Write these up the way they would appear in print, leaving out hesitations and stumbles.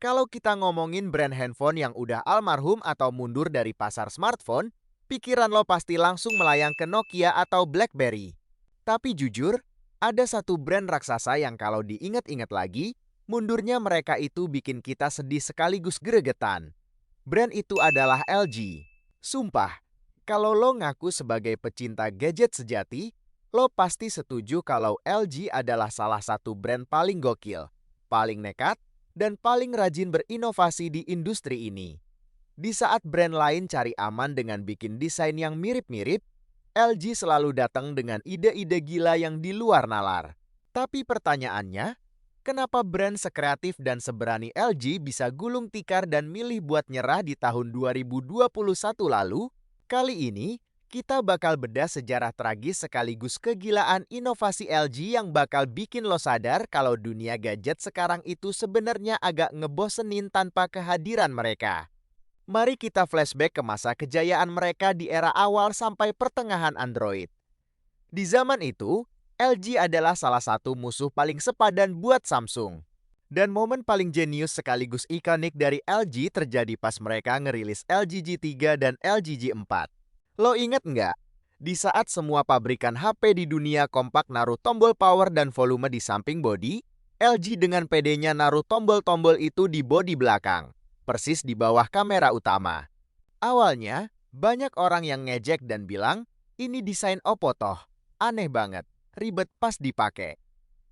Kalau kita ngomongin brand handphone yang udah almarhum atau mundur dari pasar smartphone, pikiran lo pasti langsung melayang ke Nokia atau BlackBerry. Tapi jujur, ada satu brand raksasa yang kalau diingat-ingat lagi, mundurnya mereka itu bikin kita sedih sekaligus gregetan. Brand itu adalah LG. Sumpah, kalau lo ngaku sebagai pecinta gadget sejati, lo pasti setuju kalau LG adalah salah satu brand paling gokil, paling nekat, dan paling rajin berinovasi di industri ini. Di saat brand lain cari aman dengan bikin desain yang mirip-mirip, LG selalu datang dengan ide-ide gila yang di luar nalar. Tapi pertanyaannya, kenapa brand sekreatif dan seberani LG bisa gulung tikar dan milih buat nyerah di tahun 2021 lalu? Kali ini, kita bakal bedah sejarah tragis sekaligus kegilaan inovasi LG yang bakal bikin lo sadar kalau dunia gadget sekarang itu sebenarnya agak ngebosenin tanpa kehadiran mereka. Mari kita flashback ke masa kejayaan mereka di era awal sampai pertengahan Android. Di zaman itu, LG adalah salah satu musuh paling sepadan buat Samsung. Dan momen paling jenius sekaligus ikonik dari LG terjadi pas mereka ngerilis LG G3 dan LG G4. Lo inget nggak? Di saat semua pabrikan HP di dunia kompak naruh tombol power dan volume di samping bodi, LG dengan pedenya naruh tombol-tombol itu di bodi belakang, persis di bawah kamera utama. Awalnya, banyak orang yang ngejek dan bilang, ini desain opo toh, aneh banget, ribet pas dipakai.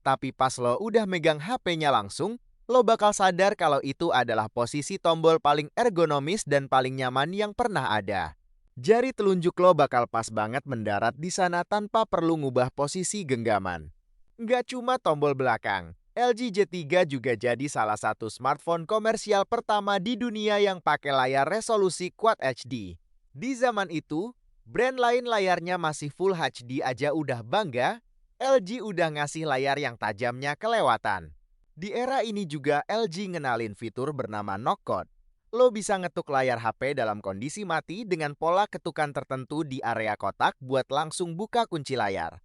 Tapi pas lo udah megang HP-nya langsung, lo bakal sadar kalau itu adalah posisi tombol paling ergonomis dan paling nyaman yang pernah ada. Jari telunjuk lo bakal pas banget mendarat di sana tanpa perlu ngubah posisi genggaman. Nggak cuma tombol belakang, LG G3 juga jadi salah satu smartphone komersial pertama di dunia yang pakai layar resolusi Quad HD. Di zaman itu, brand lain layarnya masih Full HD aja udah bangga, LG udah ngasih layar yang tajamnya kelewatan. Di era ini juga LG ngenalin fitur bernama Knock Code. Lo bisa ngetuk layar HP dalam kondisi mati dengan pola ketukan tertentu di area kotak buat langsung buka kunci layar.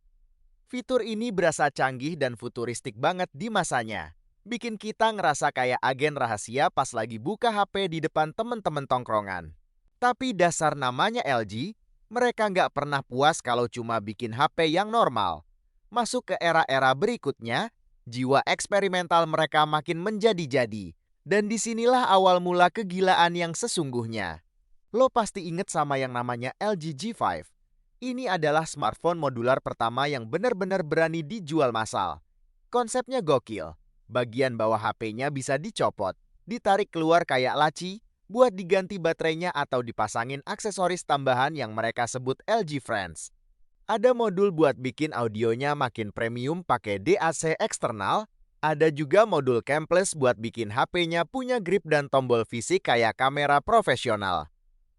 Fitur ini berasa canggih dan futuristik banget di masanya. Bikin kita ngerasa kayak agen rahasia pas lagi buka HP di depan temen-temen tongkrongan. Tapi dasar namanya LG, mereka nggak pernah puas kalau cuma bikin HP yang normal. Masuk ke era-era berikutnya, jiwa eksperimental mereka makin menjadi-jadi. Dan disinilah awal mula kegilaan yang sesungguhnya. Lo pasti inget sama yang namanya LG G5. Ini adalah smartphone modular pertama yang benar-benar berani dijual massal. Konsepnya gokil. Bagian bawah HP-nya bisa dicopot, ditarik keluar kayak laci, buat diganti baterainya atau dipasangin aksesoris tambahan yang mereka sebut LG Friends. Ada modul buat bikin audionya makin premium pakai DAC eksternal. Ada juga modul camless buat bikin HP-nya punya grip dan tombol fisik kayak kamera profesional.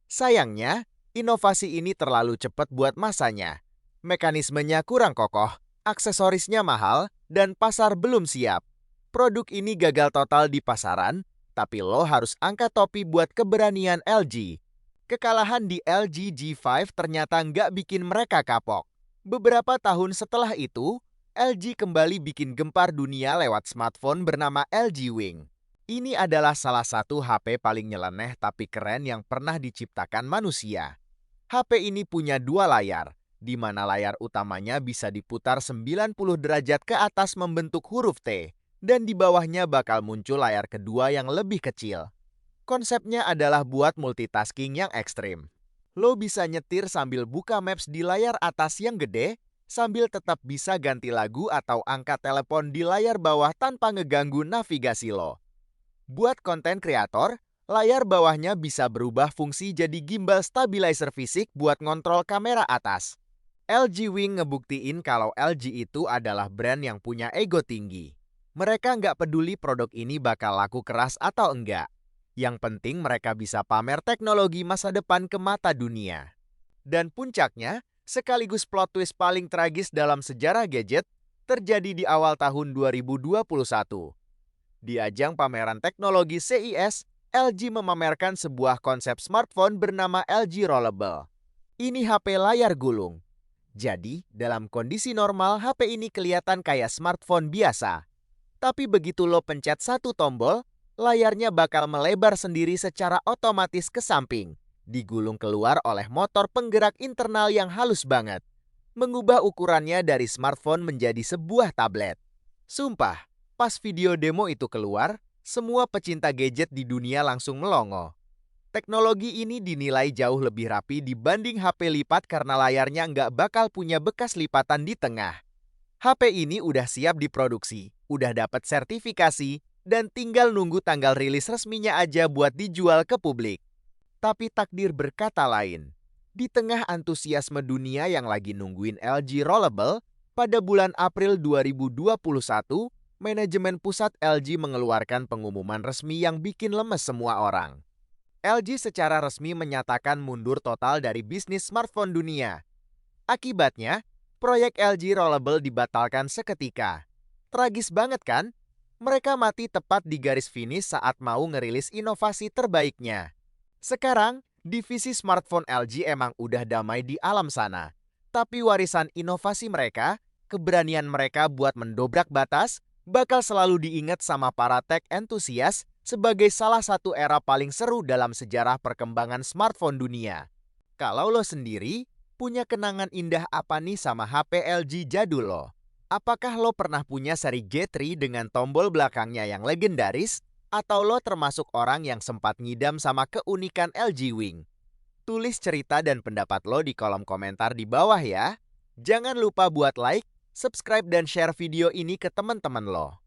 Sayangnya, inovasi ini terlalu cepat buat masanya. Mekanismenya kurang kokoh, aksesorisnya mahal, dan pasar belum siap. Produk ini gagal total di pasaran, tapi lo harus angkat topi buat keberanian LG. Kekalahan di LG G5 ternyata nggak bikin mereka kapok. Beberapa tahun setelah itu, LG kembali bikin gempar dunia lewat smartphone bernama LG Wing. Ini adalah salah satu HP paling nyeleneh tapi keren yang pernah diciptakan manusia. HP ini punya dua layar, di mana layar utamanya bisa diputar 90 derajat ke atas membentuk huruf T, dan di bawahnya bakal muncul layar kedua yang lebih kecil. Konsepnya adalah buat multitasking yang ekstrim. Lo bisa nyetir sambil buka Maps di layar atas yang gede, sambil tetap bisa ganti lagu atau angkat telepon di layar bawah tanpa ngeganggu navigasi lo. Buat konten kreator, layar bawahnya bisa berubah fungsi jadi gimbal stabilizer fisik buat ngontrol kamera atas. LG Wing ngebuktiin kalau LG itu adalah brand yang punya ego tinggi. Mereka nggak peduli produk ini bakal laku keras atau enggak. Yang penting mereka bisa pamer teknologi masa depan ke mata dunia. Dan puncaknya, sekaligus plot twist paling tragis dalam sejarah gadget, terjadi di awal tahun 2021. Di ajang pameran teknologi CES, LG memamerkan sebuah konsep smartphone bernama LG Rollable. Ini HP layar gulung. Jadi, dalam kondisi normal, HP ini kelihatan kayak smartphone biasa. Tapi begitu lo pencet satu tombol, layarnya bakal melebar sendiri secara otomatis ke samping, digulung keluar oleh motor penggerak internal yang halus banget, mengubah ukurannya dari smartphone menjadi sebuah tablet. Sumpah, pas video demo itu keluar, semua pecinta gadget di dunia langsung melongo. Teknologi ini dinilai jauh lebih rapi dibanding HP lipat karena layarnya nggak bakal punya bekas lipatan di tengah. HP ini udah siap diproduksi, udah dapat sertifikasi, dan tinggal nunggu tanggal rilis resminya aja buat dijual ke publik. Tapi takdir berkata lain. Di tengah antusiasme dunia yang lagi nungguin LG Rollable, pada bulan April 2021, manajemen pusat LG mengeluarkan pengumuman resmi yang bikin lemes semua orang. LG secara resmi menyatakan mundur total dari bisnis smartphone dunia. Akibatnya, proyek LG Rollable dibatalkan seketika. Tragis banget kan? Mereka mati tepat di garis finish saat mau ngerilis inovasi terbaiknya. Sekarang, divisi smartphone LG emang udah damai di alam sana. Tapi warisan inovasi mereka, keberanian mereka buat mendobrak batas, bakal selalu diingat sama para tech entusias sebagai salah satu era paling seru dalam sejarah perkembangan smartphone dunia. Kalau lo sendiri, punya kenangan indah apa nih sama HP LG jadul lo? Apakah lo pernah punya seri J3 dengan tombol belakangnya yang legendaris? Atau lo termasuk orang yang sempat ngidam sama keunikan LG Wing? Tulis cerita dan pendapat lo di kolom komentar di bawah ya. Jangan lupa buat like, subscribe, dan share video ini ke teman-teman lo.